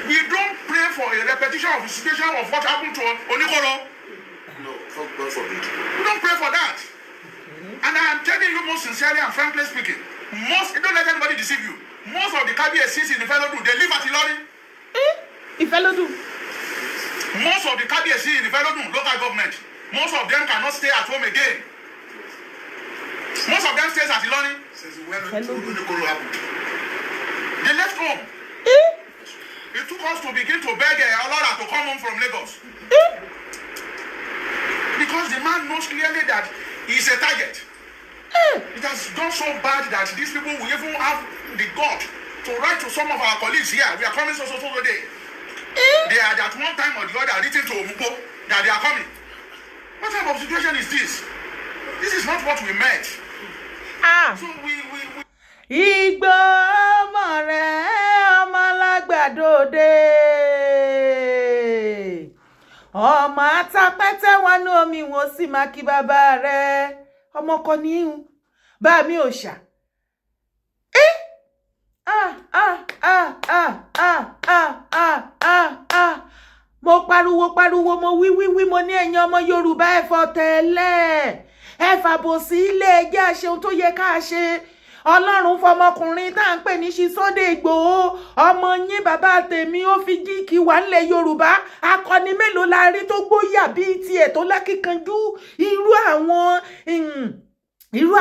We don't pray for a repetition of the situation of what happened to Onikoro. No, God forbid. We don't pray for that. And I am telling you most sincerely and frankly speaking, don't let anybody deceive you. Most of the KBSCs in the Ifelodun, they live at Ilorin. Ifelodun. Most of the KBSCs in the Ifelodun, local government, most of them cannot stay at home again. Most of them stays at Ilorin. Since when Onikoro happened, they left home. It took us to begin to beg Olora to come home from Lagos. Because the man knows clearly that he is a target. It has gone so bad that these people will even have the gut to write to some of our colleagues here. We are coming so today. They are at one time or the other written to Omupo that they are coming. What type of situation is this? This is not what we meant. So we Igbo more ọmọlágbàdòde ọmọ atapẹtẹ wọn ní omi wọn sì máa kí bàbá rẹ̀ ọmọ kan níhun bá mi ò ṣà mo pariwo mo wí mo ní ẹ̀yin ọmọ Yorùbá ẹ fọ̀tẹ̀lẹ̀ ẹ fàbòsí ilé ẹjẹ́ àṣeun tó yẹ ká ṣe Ọlọ́run fọmọkùnrin tá ń pè ní ṣí Sunday Igboho ọmọ yín bàbá tèmi ó fi jíkì wà nílẹ̀ Yorùbá akọni mélòó la rí tó gbóyà bíi tiẹ̀ tó lákìkanjú irú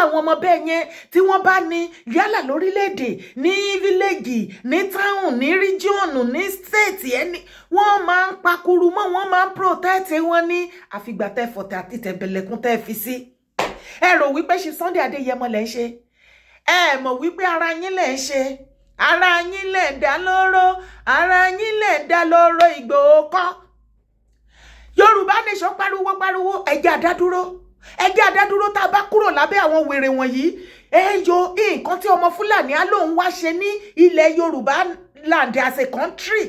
àwọn ọmọ bẹ́ẹ̀ yẹn tí wọ́n bá ní yálà lórílẹ̀‐èdè ní fíléèjì ní táwọn ní ríjíọ̀nù ní stéètì ẹni wọ́n máa ń pakuru mọ́ wọ́n máa ń protect wọn ní àfìgbà tẹ́ fọ̀tẹ̀ àti tẹ̀bẹ̀lẹ̀kún tẹ́ fi sí ẹ rò wípé ṣí Sunday Adéyẹmọ lẹ́ ń ṣe ẹ mọ̀ wípé ara yín lẹ̀ ń ṣe ara yín lẹ̀ ń dá lóró ara yín lẹ̀ ń dá lóró Ìgbòho kọ́ Yorùbá nation pariwo ẹjẹ́ àdádúró tá a bá kúrò lábẹ́ àwọn wèrè wọ̀nyí yọ nǹkan tí ọmọ Fúlàní á lóun wá ṣe ní ilẹ̀ Yorùbá land as a country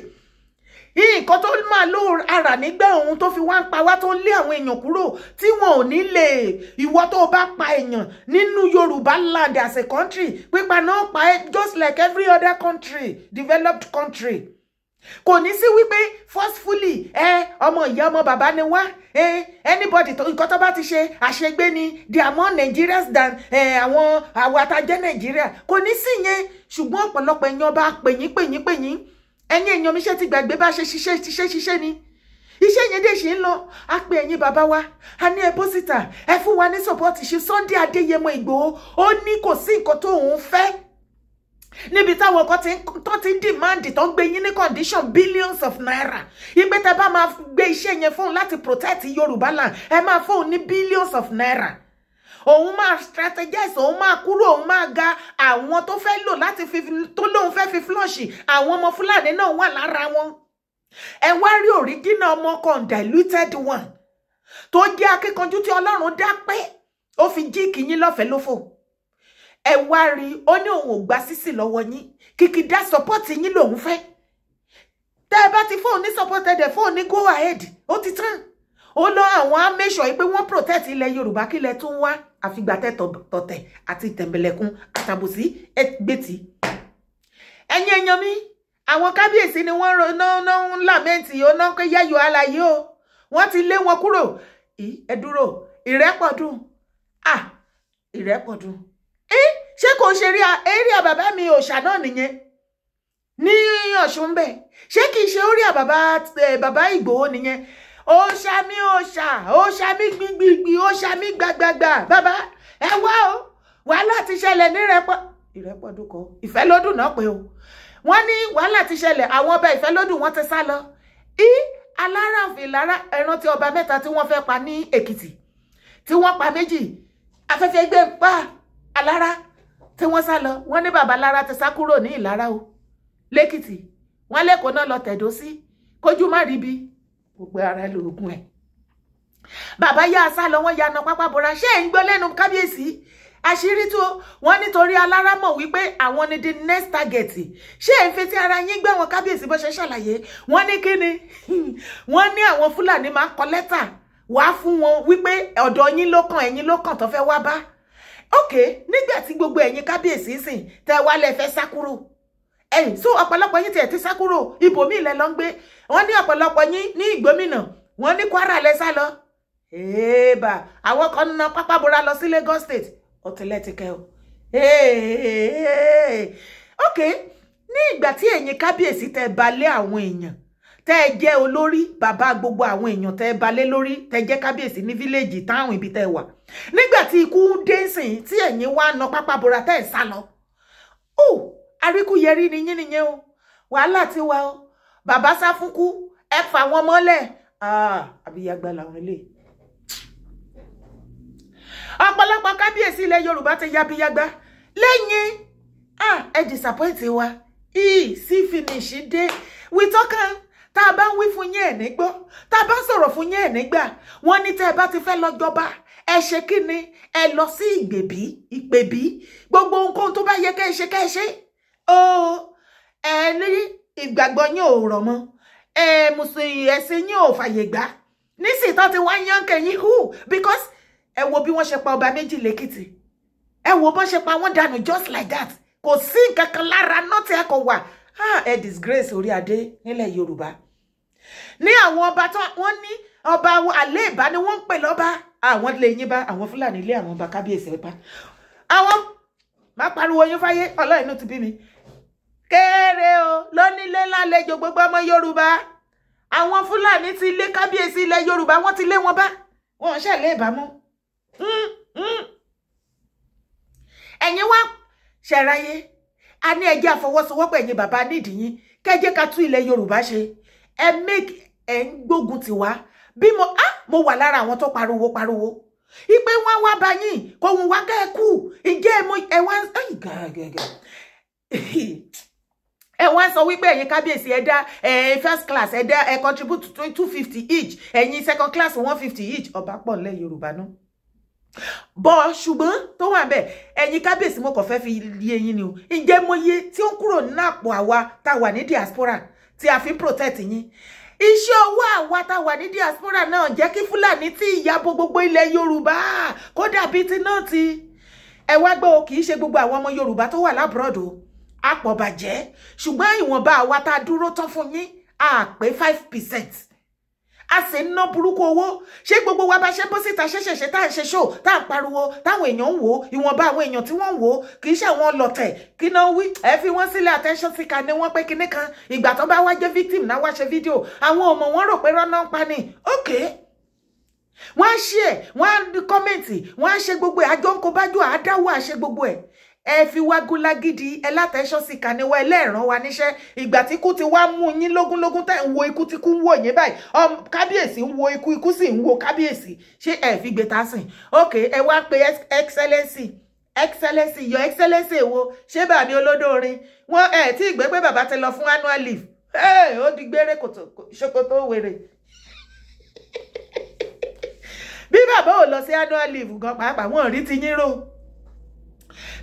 nǹkan tó máa ló ara nígbà ohun tó fi wá ń pa wá tó lé àwọn èèyàn kúrò tí wọn ò ní lè ìwọ tó bá pa èèyàn nínú Yorùbá land as a country pípa náà pa ẹ́ just like every other country developed country kò ní sí wípé forcefully ọmọ ìyá ọmọ bàbá ni wá anybody tó nǹkan tó bá ti ṣe àṣegbé ni they are more Nigerians than àwọn àtàjẹ́ Nàìjíríà kò ní sí yẹn ṣùgbọ́n ọ̀pọ̀lọpọ̀ èèyàn bá pèyín ẹ̀yin èèyàn mi ṣe ti gbàgbé bá ṣe ṣiṣẹ́ ni iṣẹ́ yẹn dé ṣe ń lọ á pe ẹ̀yin bàbá wa a ní ẹ pósítà ẹ fún wa ní support ṣe Sunday Adéyẹmọ Ìgbòho ó ní kò sí nǹkan tó òun fẹ́ níbi táwọn kan tó ti demand tó ń gbé yín ní condition billions of naira ìgbé tẹ́ bá máa gbé iṣẹ́ yẹn fún láti protect Yorùbá land ẹ máa fún ní billions of naira òun máa strategize òun máa kúrò òun máa ga àwọn tó fẹ́ lò láti fi tó lóun fẹ́ fi flush àwọn ọmọ Fúlàní náà wà lára wọn ẹ wá rí original ọmọ kan diluted one tó jẹ́ akíkanjú tí Ọlọ́run dá pé ó fi jí kìyín lọ́fẹ̀ẹ́ lófò ẹ wá rí ó ní òun ò gba sísì lọ́wọ́ yín kìkì dá support yín lòun fẹ́ tẹ́ ẹ bá ti fóun ní support ẹ̀ fóun ní go ahead ó ti tán ó lọ àwọn á make sure pé wọ́n protect ilẹ̀ Yorùbá kílẹ̀ tún wá àfìgbàtẹ́ tọ̀tẹ̀ àti tẹ̀mbẹ̀lẹ̀kún àtàbùsí ẹgbẹ́tì ẹ̀yin èèyàn mi àwọn kábíyèsí ni wọ́n ń làmẹ́ǹtì ó ná pé yẹ́yọ aláyé o wọ́n ti lé wọn kúrò ẹ dúró ìrẹ́pọ̀dún ìrẹ́pọ̀dún ṣé kò ṣe rí eré bàbá mi òòṣà náà nìyẹn ní Ọ̀ṣun bẹ́ẹ̀ ṣé kìí ṣe orí bàbá Ìgbòho nìyẹn òòṣà mi gbìngbìngbì òòṣà mi gbàgbàgbà bàbá ẹ wá o wàhálà ti ṣẹlẹ̀ ní ìrẹ́pọ̀dún kọ́ Ìfẹ́lódùn náà pé o wọ́n ní wàhálà ti ṣẹlẹ̀ àwọn ọba Ìfẹ́lódùn wọ́n ti sá lọ Alárànfin lára ẹran tí ọba mẹ́ta tí wọ́n fẹ́ pa ní Èkìtì tí wọ́n pa méjì afẹ́fẹ́ gbé pa Alára tí wọ́n sá lọ wọ́n ní bàbá Lára ti sá kúrò ní Ìlara o lẹ́kìtì wọ́n lẹ́kọ̀ọ́ náà lọ tẹ̀dó sí kójú má rí bí gbogbo ara lóògùn ẹ̀ bàbá yá sá lọ wọ́n yana pápá bora ṣé ń gbọ́ lẹ́nu kábíyèsí àṣírí tó wọ́n nítorí Alára mọ̀ wípé àwọn ni the next target ṣé ń fetí ara yín gbé wọn kábíyèsí bó ṣe ṣàlàyé wọ́n ní kíni wọ́n ní àwọn Fúlàní máa ń kọ lẹ́tà wá fún wọn wípé ọ̀dọ̀ yín ló kàn ẹ̀yin ló kàn tó fẹ́ wá bá nígbà tí gbogbo ẹ̀yin kábíyèsí sìn tẹ́ wá lẹ fẹ́ sá kúrò so ọ̀pọ̀lọpọ̀ yín ti sá kúrò ibòmíì lẹ lọ ń gbé wọ́n ní ọ̀pọ̀lọpọ̀ yín ní Ìgbómìnà wọ́n ní Kwara lẹ sá lọ eba àwọn kan ná pápá bora lọ sí Lagos State ọ̀tẹ̀lẹ́tìkẹ́ o okay ní ìgbà tí ẹ̀yin kábíyèsí tẹ́ balẹ̀ àwọn èèyàn tẹ́ jẹ́ olórí bàbá gbogbo àwọn èèyàn tẹ́ balẹ̀ lórí tẹ́ jẹ́ kábíyèsí ní village táwọn ibi tẹ́ wà nígbà tí ikú dé sìn tí ẹ̀yin wá ná pápá bora tẹ́ sá lọ àríkúyẹrí ni yín nìyẹn o wàhálà ti wà o bàbá sá fún kú ẹ fà wọn mọ́lẹ̀ àbíyàgbà làwọn eléyìí ọ̀pọ̀lọpọ̀ kábíyèsí ilẹ̀ Yorùbá ti yabiyagba lẹ́yìn ẹ disappoint wa sí finish dé wìtọ́kàn tá a bá ń wí fún yín ẹ̀ nígbọ́ tá a bá ń sọ̀rọ̀ fún yín ẹ̀ nígbà wọ́n ní tẹ́ ẹ bá ti fẹ́ lọ jọba ẹ ṣe kí ni ẹ lọ sí ìpèbí gbogbo nǹkan tó bá yẹ kẹ́ ẹ ṣe ẹ ní ìgbàgbọ́ yín ò rọ̀ mọ́ mùsùlùmí ẹ̀sìn yín ò fàyè gbà nísìnyí tó ti wá yán kẹ́yìn because ẹ wo bí wọ́n ṣe pa ọba méjì lẹ́kìtì ẹ wo bọ́n ṣe pa wọ́n dànù just like that kò sí nǹkan kan lára nọ́ọ̀tì ẹ kò wà ẹ disgrace orí adé nílẹ̀ Yorùbá ní àwọn ọba tó wọ́n ní ọba àlẹ́ ìbá ni wọ́n ń pè lọ́ba àwọn lè yín bá àwọn Fúlàní ilé àwọn ọba kábíyèsí pa àwọn má pariwo yín fáyé ọlọ́ọ̀nù ti bí mi kéré o lónílé lálejò gbogbo ọmọ Yorùbá àwọn Fúlàní ti lé kábíyèsí ilẹ̀ Yorùbá wọ́n ti lé wọn bá wọn ṣẹlẹ̀ ìbámu ẹ̀yin wá ṣẹ̀ráyé a ní ẹjẹ́ àfọwọ́sowọ́pọ̀ ẹ̀yin bàbá nídìí yín kẹ́jẹ́ ká tún ilẹ̀ Yorùbá ṣe ẹ make ẹ̀ ń gbógun tiwa bí mo wà lára àwọn tó pariwo ipe wọn wá bá yín kò wọ́n wá kẹ́ ẹ kú ìjẹ́ ẹ wá ẹ wá sọ wípé ẹ̀yin kábíyèsí ẹ dá first class ẹ dá ẹ contribute 250 each ẹ̀yin second class 150 each ọba pọ̀ nílẹ̀ Yorùbá náà bọ́ ṣùgbọ́n tó wà bẹ́ẹ̀ ẹ̀yin kábíyèsí mo kàn fẹ́ fi yé yín ni o ǹjẹ́ mo yé tí ó ń kúrò nínú àpò àwa tá wà ní diaspora tí a fi protect yín iṣẹ́ owó àwa tá wà ní diaspora náà jẹ́ kí Fúlàní tí ìyàbò gbogbo ilẹ̀ Yorùbá kó dàbí ti náà ti ẹ wá gbọ́ o kì í ṣe gbogbo àwọn ọmọ Yorùbá tó wà lábroad o àpọ̀ bàjẹ́ ṣùgbọ́n ìwọ̀nba àwa tá dúró tán fún yín a pé 5%. A sì ń ná burúkú owó ṣé gbogbo wa bá ṣe bó síta ṣẹ̀ṣẹ̀ṣẹ̀ tá à ń ṣe ṣó tá à ń pariwo táwọn èèyàn ń wò ó ìwọ̀nba àwọn èèyàn tí wọ́n ń wò ó kì í ṣe àwọn ọlọ̀tẹ̀ kí náà wí ẹ fi wọ́n sílẹ̀ attention seeker ni wọ́n pé kinní kan ìgbà tó bá wá jẹ́ victim náà wá ṣe fídíò àwọn ọmọ wọn rò pé rọ́nà ń pa ni okay wọ́n á share wọ́n á kọ́mẹ̀ntì wọ́n á ṣe gbogbo ẹ̀ àjọ ń kó bájú àádáwọ̀ àṣẹ gbogbo ẹ̀ ẹ fi wá gúnlágídí ẹ látẹ̀ṣọ́ sí kàníwá ẹlẹ́ẹ̀ràn wa níṣẹ́ ìgbà tí ikú ti wá mú yín lógúnlógún tẹ́ ń wo ikú tí kú ń wò yín báyìí kábíyèsí ń wo ikú ikú sì ń wo kábíyèsí ṣé ẹ fi gbé ta sìn ok ẹ wá pe excellency your excellency èwo ṣé bàbí olódóorin wọn ẹ tí ìgbé pé bàbá ti lọ fún annual leave ó di gbére ṣòkòtò wèrè bí bàbá ò lọ sí annual leave gan pàápàá wọn rí ti yín rò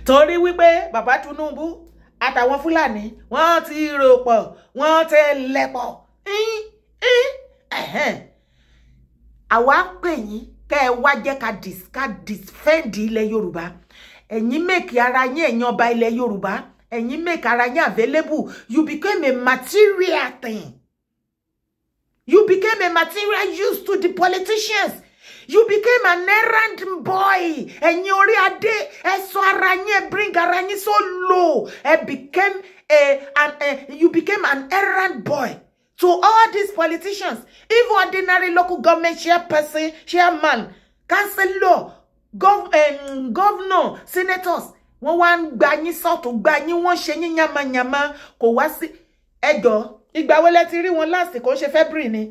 torí wípé bàbá Tinubu àtàwọn Fúlàní wọ́n ti rò pọ̀ wọ́n ti lẹ̀pọ̀ àwa pè yín kẹ́ ẹ wá jẹ́ ká defend ilẹ̀ Yorùbá ẹ̀yin make ara yín ẹ̀yin ọba ilẹ̀ Yorùbá ẹ̀yin make ara yín available you became a material thing you became a material use to the politicians. You became an errand boy. Ẹ̀yin orí adé, ẹ sọ ara yín, ẹ bring ara yín so low. You became an errand boy to all these politicians. Even ordinary local government chairperson, chairman, councillor, governor, senators. Wọ́n wá ń gba yín sọ́tún, gba yín wọ́n ṣe yín yamayama. Kò wá sí ẹjọ́. Ìgbà wo lẹ ti rí wọn last kò ṣe February ni.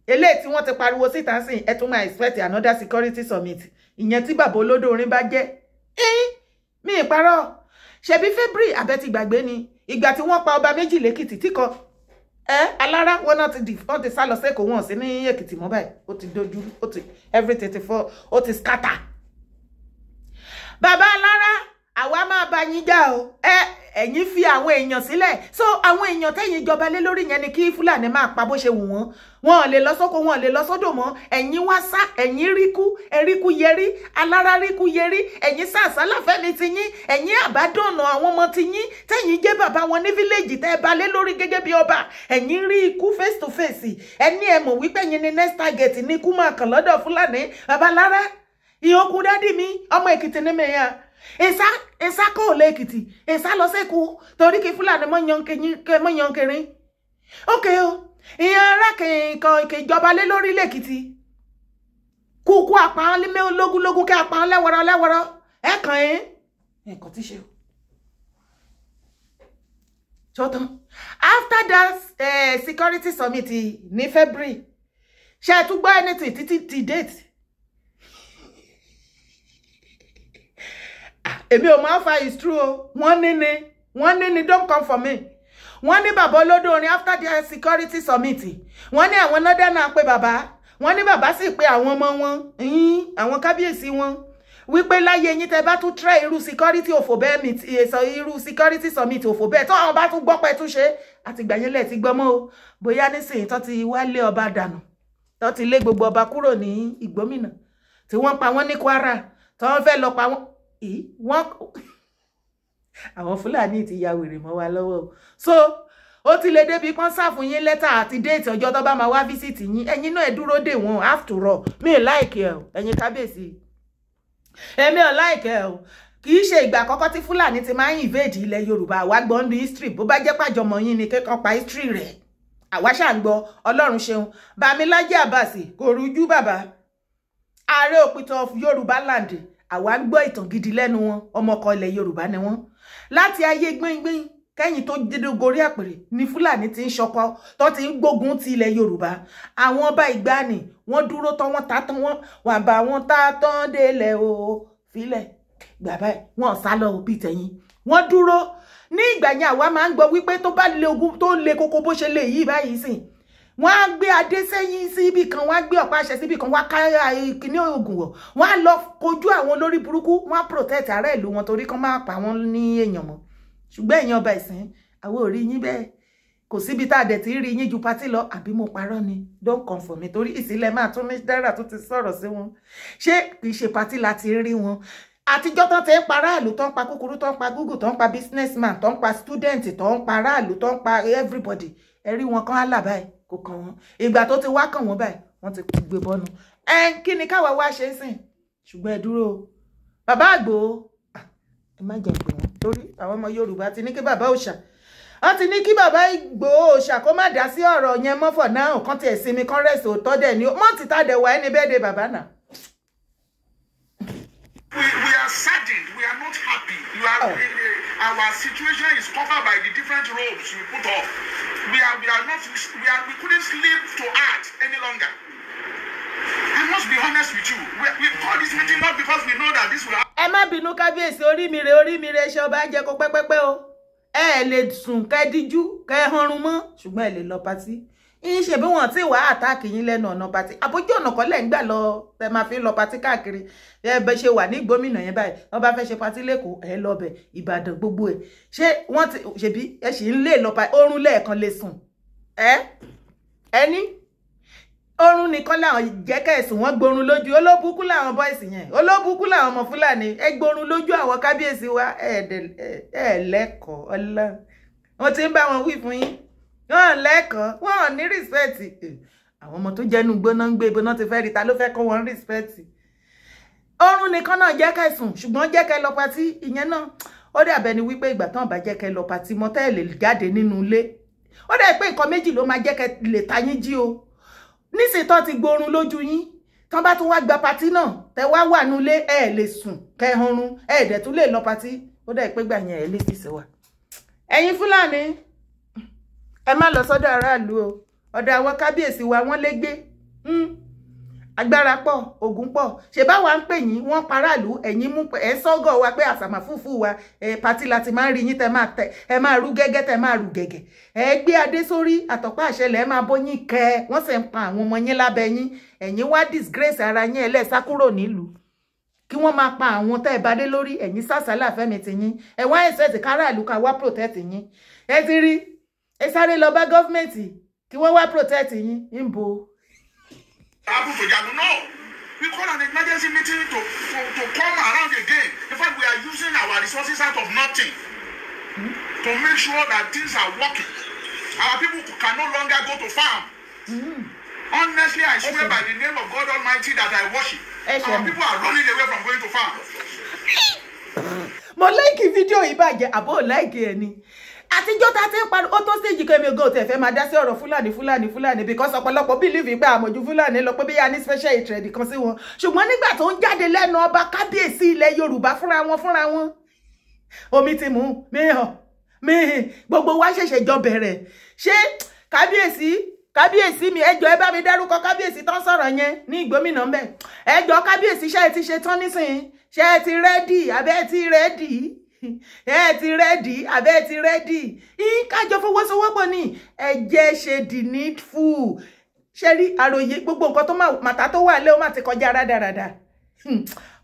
Eléyìí tí wọ́n ti pariwo síta sí ẹ tún máa expect another security summit ìyẹn tí bàbá olódóorin bá jẹ́ mi ìparọ́ ṣebí February abẹ́ ti gbàgbé ni ìgbà tí wọ́n pa ọba méjì lẹ́kìtì tí kò alára wọn náà ti sá lọ sẹ́kọ̀ọ́ wọn sí ní Èkìtì mọ́ báyìí ó ti dojú ó ti everything ti fọ́ ó ti scatter bàbá alára àwa máa bá yín jà o ẹ̀yin fi àwọn èèyàn sílẹ̀ so àwọn èèyàn tẹ́yin jọba lé lórí yẹn ni kí Fúlàní máa pa bó ṣe wù wọ́n wọn lè lọ sóko wọn lè lọ sódò mọ́ ẹ̀yin wá sá ẹ̀yin eríkú yẹrí alára ríkú yẹrí ẹ̀yin sàṣálà fẹ́mi ti yín ẹ̀yin àbádọ́nà àwọn ọmọ ti yín tẹ́yin jẹ́ bàbá wọn ní fíléèjì tẹ́ bá lé lórí gẹ́gẹ́ bí ọba ẹ̀yin rí ikú face to face ẹni ẹ mọ̀ wípé ẹ̀yin ni next target ní ikú máa kàn lọ́dọ̀ Fúlàní babalára ìyókù dádì mi ọmọ Èkìtì ní mẹ́yà Èsà kò lè Èkìtì Èsà lọ sẹ́kù torí kí Fúlàní mọ́ yankerin ókè o ìyẹn ará kẹ̀kọ́ ìjọba lé lórí lẹ́kìtì kúkú àpáhán lé lógúnlógún kẹ́ àpáhán lẹ́wọ̀rọ̀ ẹ̀kàn ẹ̀kọ́ tí ṣe o ṣọ́tán after that security summit ní February ṣe tún gbọ́ anything títí ti date èmi ò máa fa is true o wọ́n ní don't come for me wọ́n ní bàbá olódò orin after the security summit wọ́n ní àwọn nọ́dẹ́ náà pé bàbá wọ́n ní bàbá sì pé àwọn ọmọ wọn àwọn kábíyèsí wọn wípé láyé yín tẹ́ bá tún try irú security òfò bẹ́ẹ̀ mi irú security summit òfò bẹ́ẹ̀ tó àwọn bá tún gbọ́ pé tún ṣe àtìgbà yẹn lẹ̀ ti gbọ́mọ́ o bóyá nísìnyí tó ti wá lé ọba dànù tó ti lé gbogbo ọba kúrò ní Ìgbómìnà tí wọ́n pa wọ́n ní Kwara tó wọ́n fẹ́ lọ pa wọ́n àwọn Fúlàní ti ya wèrè mọ́ wa lọ́wọ́ so ó ti lè débi pọ́n sáfún yín lẹ́tà àti déètì ọjọ́ tó bá máa wá fíṣítì yín ẹ̀yin náà ẹ dúró dè wọ́n after all mi ò láìkẹ́ ẹ̀ ẹ̀yin kábíyèsí èmi ò láìkẹ́ ẹ̀ kì í ṣe ìgbà àkọ́kọ́ tí Fúlàní ti máa ń invade ilẹ̀ Yorùbá àwa gbọ́ ní history bó bá jẹ́ pàjọmọ̀ yín ni kékan pa history rẹ̀ àwa ṣà ń gbọ́ Ọlọ́run ṣeun Bámilájí Àbàsì kò rújú bàbá ààrẹ òpìtàn Yorùbá land àwa ń gbọ́ ìtàn gidi lẹ́nu wọn ọmọkọ ilẹ̀ Yorùbá ni wọ́n láti ayé gbìngbìn kẹ́yìn tó dédé gorí àpèrè ní Fúlàní ti ń ṣọkọ tó ti ń gbógun ti ilẹ̀ Yorùbá àwọn ọba ìgbàanì wọ́n dúró tán wọ́n ta tán wọ́n bá wọn ta tán délẹ̀ o filẹ̀ gbàbá wọn sá lọ òbí tẹ̀yìn wọ́n dúró ní ìgbà yẹn àwa máa ń gbọ́ wípé tó bá lé ogun tó lé kókó bó ṣe lè yí báyìí sìn wọ́n á gbé adé sẹ́yìn síbì kan wọ́n á gbé ọ̀pá àṣẹ síbì kan wọ́n á káyà kíní ogun wọ̀ wọ́n á lọ kojú àwọn olórí burúkú wọ́n á protect ará ìlú wọn torí kan máa pa wọ́n ní èèyàn mọ́ ṣùgbọ́n èèyàn ọba ìsìn àwọn ò rí yín bẹ́ẹ̀ kò síbi tá a dẹ̀ ti rí yín ju patí lọ àbí mo parọ́ ni don't come for me torí ìsílẹ̀ máa tún ní dára tó ti sọ̀rọ̀ sí wọn ṣé kì í ṣe patí láti rí wọn àtijọ́ tán ti ń pa aráàlú tó ń pa kúkúrú tó ń pa gúgù tó ń pa businessman tó ń pa student tó ń pa aráàlú tó ń pa everybody ẹ̀rí wọn kan á là báyìí kò kàn wọ́n ìgbà tó ti wá kàn wọ́n báyìí wọ́n ti gbé bọ́nu kí ni káwa wá ṣe sìn ṣùgbọ́n ẹ dúró bàbá Ìgbòho ẹ má jẹ́ pé wọ́n torí àwọn ọmọ Yorùbá ti ní kí bàbá òòṣà wọ́n ti ní kí bàbá Ìgbòho òòṣà kó má dá sí ọ̀rọ̀ yẹn mọ́ for now kan ti ẹ̀sìn mi kan rẹ̀sì òótọ́ dẹ̀ ni mọ́ ti tá dẹ̀ wá ẹni bẹ́ẹ̀ de bàbá náà. We are saddened. We are not happy. Our situation is covered by the different robes we put off. We couldn't sleep to act any longer. I must be honest with you. We call this meeting not because we know that this will happen. Ẹ má bínú kábíyèsí orí mi re ṣe ọba jẹ kó pẹ́pẹ́pẹ́ o. Ẹ lè sùn kẹ́ díjú kẹ́ hanrun mọ́ ṣùgbọ́n ẹ lè lọ patí. Yín ṣe bí wọ́n ti wá àtàkì yín lẹ́nu ọ̀nà patí. Àbójú ọ̀nà kan lẹ́ ń gbà lọ tẹ máa fi lọ patí káàkiri. Ẹ bẹ ṣe wà ní Ìgbómìnà yẹn báyìí. Wọ́n bá fẹ́ ṣe patí lẹ́kọ̀ọ́ ẹ lọ bẹ̀ Ìbàdàn gbogbo ẹ̀. Ṣé wọ́n ti ṣebí ẹ sì ń lè lọ patí orun lẹ́ẹ̀kan lè sùn. Ẹni orun nìkan làwọn jẹ́kẹ́ ẹ̀sùn wọn gbórun lójú olóbùkú làwọn bọ́ìsì yẹn olóbùkú làwọn ọmọ Fúlàní ẹ gbórun lójú àwọn kábíyèsí wa lẹ́kọ̀ọ́ ọlá wọn ti ń bá wọn wí fún yín wọn lẹ́kọ̀ọ́ wọn ní rìspẹ́ẹ̀tì àwọn ọmọ tó jẹ́nu gbóná ń gbé iboná ti fẹ́ rí ta ló fẹ́ kọ́ wọn rìspẹ́ẹ̀tì orun nìkan náà jẹ́kẹ́ ẹ̀sùn ṣùgbọ́n jẹ́kẹ́ lọ patí ìyẹn náà ó dàbẹ̀ ni wípé ìgbà tán bá jẹ́kẹ́ lọ patí mọ́tẹ́ lè jáde nínú ilé ó dẹ̀ pé nǹkan méjì ló máa jẹ́kẹ́ lè ta yín jí o nísìnyí tó ti gbórun lójú yín tán bá tún wá gba patí náà tẹ wá wà nulé ẹ lè sùn kẹhunrun ẹ dẹ̀ tún lè lọ patí ó dẹ̀ pé gbà yẹn ẹ lè fìsẹ̀ wà. ẹ̀yin Fúlàní ẹ má lọ sọ́dọ̀ aráàlú o ọ̀dọ̀ àwọn kábíyèsí wa wọ́n lé gbé agbára pọ̀ ogun pọ̀ ṣe báwa ń pè yín wọ́n paráàlú ẹ̀yin mú ẹ sọ́gọ̀ wa pé àsàmà fúfú wa patí láti máa ń rí yín tẹ máa tẹ ẹ máa rú gẹ́gẹ́ tẹ máa rú gẹ́gẹ́ ẹ gbé adé sórí àtọ̀pá àṣẹlẹ̀ ẹ máa bóyín kẹ wọ́n sì ń pa àwọn ọmọ yín lábẹ́ yín ẹ̀yin wá disgrace ara yín ẹlẹ́sà kúrò nílùú kí wọ́n máa pa àwọn tẹ́ ẹ bá dé lórí ẹ̀yin sàsálà fẹ́mi ti yín ẹ wá ẹ̀sẹ̀ tí káràlú ká wá protect yín ẹ ti rí ẹ sáré lọ bá gọ́fìmẹ̀ntì kí wọ́n wá protect yín ń bo. No, we call an emergency meeting to come around again. In fact, we are using our resources out of nothing to make sure that things are working. Our people can no longer go to farm. Honestly, I swear by the name of God Almighty that I worship, our people are running away from going to farm. Mo like video yìí bàjẹ́ àbó like ẹ ni. Àtijọ́ tá ti ń parí ó tó stage kemi go te fẹ́ máa dá sí ọ̀rọ̀ Fúlàní because ọ̀pọ̀lọpọ̀ believe pé àmọ̀jú Fúlàní lọ pé bí ya ní special hatred kan sí wọn. Ṣùgbọ́n nígbà tó ń jáde lẹ́nu ọba kábíyèsí ilẹ̀ Yorùbá fúnra wọn. Omi ti mú mi gbogbo wa ṣẹ̀ṣẹ̀ jọ bẹ̀rẹ̀. Ṣé kábíyèsí mi ẹjọ́ ẹ bá mi dárúkọ kábíyèsí tán sọ̀rọ̀ yẹn ní Ìgbómìnà ńbẹ̀. Ẹjọ́ kábíyèsí ṣé ẹ ti ṣe tán nísìn ṣé ẹ ti ready àbẹ́ ti ready ẹ ti ready àbẹ́ ti ready kájọ fọwọ́sowọ́pọ̀ ní ẹ jẹ́ ṣe the needful ṣe rí àròyé gbogbo nǹkan tó màtá tó wà lé ó má ti kọjá rádaràdà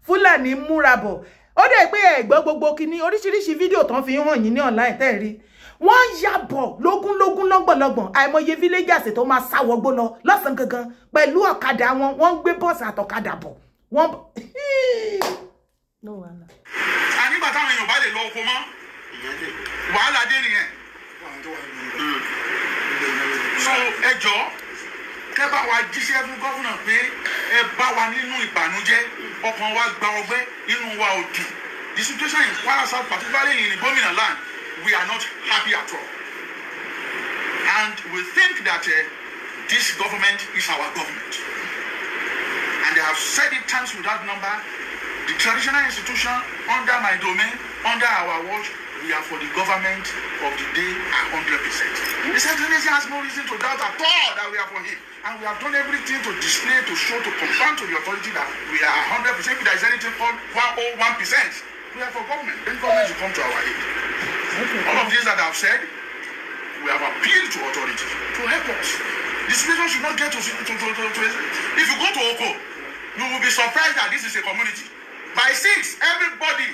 Fúlàní múra bọ̀ ó dẹ̀ pé ẹ̀gbọ́n gbogbo kìíní oríṣiríṣi fídíò tán fi hàn yín ní online tẹ́ rí wọ́n yàbọ̀ lógún lọ́gbọ̀lọ́gbọ̀n àìmọye villagers tó máa sáwọ́gbó lọ lọ́sàn gangan pẹ̀lú ọ̀kadà wọn wọ́n ń gbé bọ́ọ̀sì àtọ̀kadà bọ̀ wọ́n. Nígbà táwọn èèyàn bá lè lọ oko mọ́ wàhálà dé nìyẹn. So ẹ jọ̀ọ́ kẹ́ bá wa jíṣẹ́ fún gọ́fúnà pé ẹ bá wa nínú ìbànújẹ́ ọkàn wa gba ọgbẹ́ inú wa ò dùn. The situation in Kwara South, particularly in Ìgbómìnà land, we are not happy at all. And we think that this government is our government. And they have said it times without number. The traditional institution under my domain, under our watch, we are for the government of the day 100%. The Central Nation has no reason to doubt at all that we are for him. And we have done everything to display, to show, to confirm to the authority that we are 100%. If there is anything called 101%, we are for government. Then government will come to our aid. All of this that I have said, we have appealed to authority to help us. The situation should not get to if you go to Oko, you will be surprised that this is a community. By 6, everybody,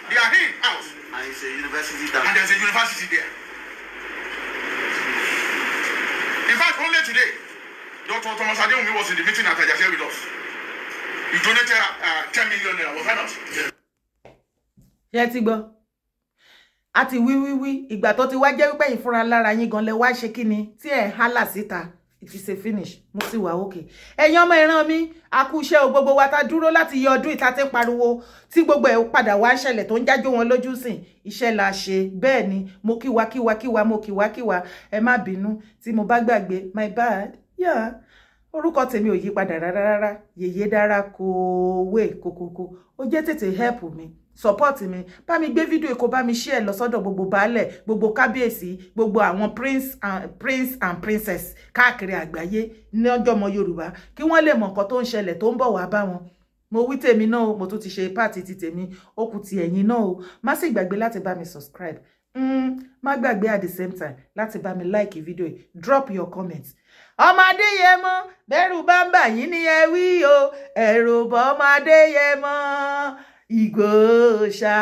they are in house. And it's a university there. And there's a university there. In fact, only today, Dr. Thomas Adeyemi was in the meeting at Ajase with us. He donated 10 million naira. Was that not? Ṣé ti gbọ́ àti wí ìgbà tó ti wá jẹ́ wípé ìfúnra lára yín gan lẹ wá ṣe kíni tí ẹ hálà síta it is a finish mo sì wà okay ẹ̀yin ọmọ ìran mi akúṣẹ́ o gbogbo wa ta dúró láti yọ ọdún ìta tí pariwo tí gbogbo ẹ̀ padà wá ṣẹlẹ̀ tó ń jájó wọn lójú sìn iṣẹ́ la ṣe bẹ́ẹ̀ ni mo kíwa mo kíwa ẹ má bínú tí mo bá gbàgbé my bad yeah orúkọ tèmi ò yí padà rárá yèyé dára kò wé kòkòkò ó jẹ́ tètè help mi support mi bá mi gbé fídíò kó bá mi share lọ sọ́dọ̀ gbogbo baálẹ̀ gbogbo kábíyèsí gbogbo àwọn prince and princess káàkiri àgbáyé ní ọjọ́ ọmọ Yorùbá kí wọ́n lè mọ̀ nǹkan tó ń ṣẹlẹ̀ tó ń bọ̀ wá bá wọn mo wí tèmi náà mo tún ti ṣe party ti tèmi ó kù ti ẹ̀yin náà o má sì gbàgbé láti bá mi subscribe má gbàgbé at the same time láti bá mi like video drop your comments ọmọ Adéyẹmọ bẹ̀rù bá ń bà yín ni ẹ wí o ẹ̀rù bọ́ ọmọ Adéyẹmọ Ìgbòòṣà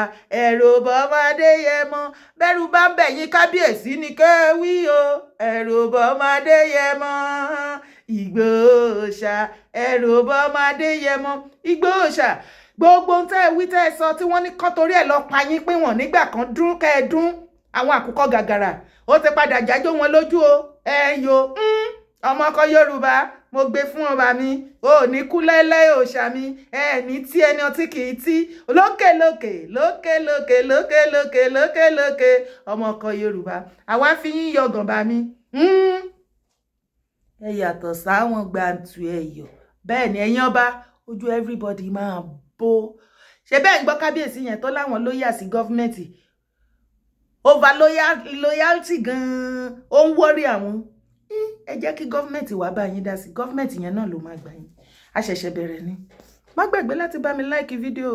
ẹ̀rù bọ́mọ Adéyẹmọ bẹ́rù bá ń bẹ̀ yín kábíyèsí ni kẹ́ wí o ẹ̀rù bọ́mọ Adéyẹmọ Ìgbòòṣà ẹ̀rù bọ́mọ Adéyẹmọ Ìgbòòṣà gbogbo tẹ́ ẹ wí tẹ́ ẹ sọ tí wọ́n ní kán torí ẹ̀ lọ pa yín pé wọ́n nígbà kan dún kẹ́ ẹ dún àwọn àkùkọ gàgàrà ó ti padà jájó wọn lójú o ẹ yo ọmọ ọkọ Yorùbá mo gbé fún ọba mi ó ní kú lẹ́lẹ́ òòṣà mi ẹ ní tí ẹni ọtí kì í tí lókè ọmọ ọkọ Yorùbá àwa fi yín yọgàn bá mi ẹ yàtọ̀ sáwọn gbàǹtù ẹ̀yọ̀ bẹ́ẹ̀ ni ẹ̀yin ọba ojú everybody máa bó ṣe bẹ́ẹ̀ ń gbọ́ kábíyèsí yẹn tó láwọn lóyà sí gọ́fìmẹ̀ntì over loyalty gan-an ó ń wọ́rí àwọn ẹ jẹ́ kí gọ́fìmẹ̀ntì wá bá yín dá sí gọ́fìmẹ̀ntì yẹn náà ló máa gbà yín a ṣẹ̀ṣẹ̀ bẹ̀rẹ̀ ni má gbàgbé láti bá mi like fídíò